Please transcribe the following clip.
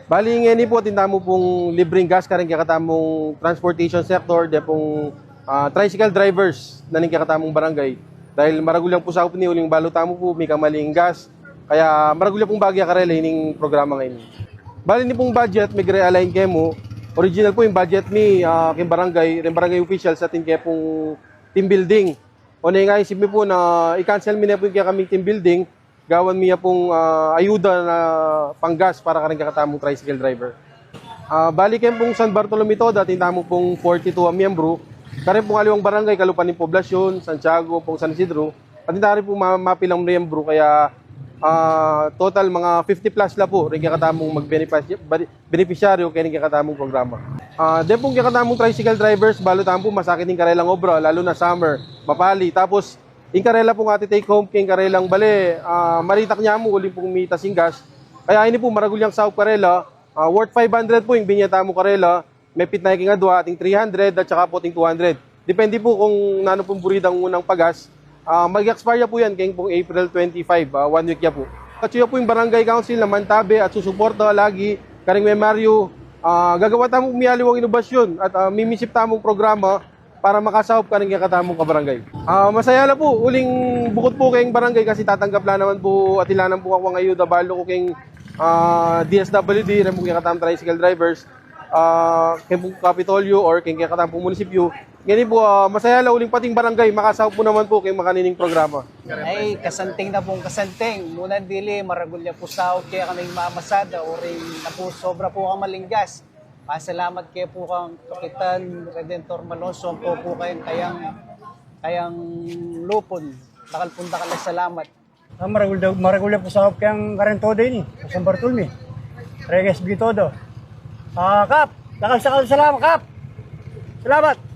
Bali ngeni po tindamo pong libreng gas karing kakatamong transportation sector de pong tricycle drivers na ning kakatamong barangay. Dahil maragulyang po sa ni uling balotamo po may kamaling gas. Kaya maragulyang pong bagya karela ining programa ngayon. Bali ni pong budget may realign kemo. Original po yung budget ni king barangay officials sa tin kaya pong team building. O na nga isip mi po na i-cancel mi na po yung kaming team building. Gawan miya pong ayuda na panggas para karing kakatamong tricycle driver. Bali kayo pong San Bartolome to, dating tamo pong 42 ang miyembro. Karin pong aliwang barangay, kalupan ng poblasyon, Santiago, pong San Isidro. At hindi po mapilang miyembro, kaya total mga 50 plus la po rin kakatamong mag-beneficiaryo kaya rin kakatamong programa. De pong kakatamong tricycle drivers, balo tamo po masakit ng karelang obra, lalo na summer, mapali. Tapos, yung karela pong ati take home, king karelang bale, maritak niya mo, uling pong mitasing gas. Kaya ini po, maragulyang saop karela, worth 500 po yung binyata mo karela, may pit na iking adwa, ating 300 at saka po ating 200. Depende po kung nano pong buridang unang pagas. Mag-expire po yan, kaya pong April 25, 1 week ya po. At siya po yung barangay council na mantabe at susuporta lagi, karing may Mario, gagawa tamong umiyaliwang inobasyon at mimisip tamong programa para makasahop ka rin katamong kabarangay. Masaya na po, uling bukod po kayong barangay kasi tatanggap lang naman po at ilanan po ako ngayon, balo ko kayong DSWD, rin po katamong tricycle drivers, kayong po Kapitolyo or kayong katamong munisipyo. Ganyan po, masaya na uling pating barangay, makasahop po naman po kayong makanining programa. Ay, kasanting na pong kasanting. Muna dili, maragulya po sa kaya kaming mamasada o rin na po sobra po kamaling gas. Salamat kayo po kang Kapitan Redentor Malonzo po kayang lupon. Nakalpunta ka lang salamat. Maragulya po sa kayang karento din sa San Bartolome. Reges Bitodo. Kap, salamat Kap. Salamat.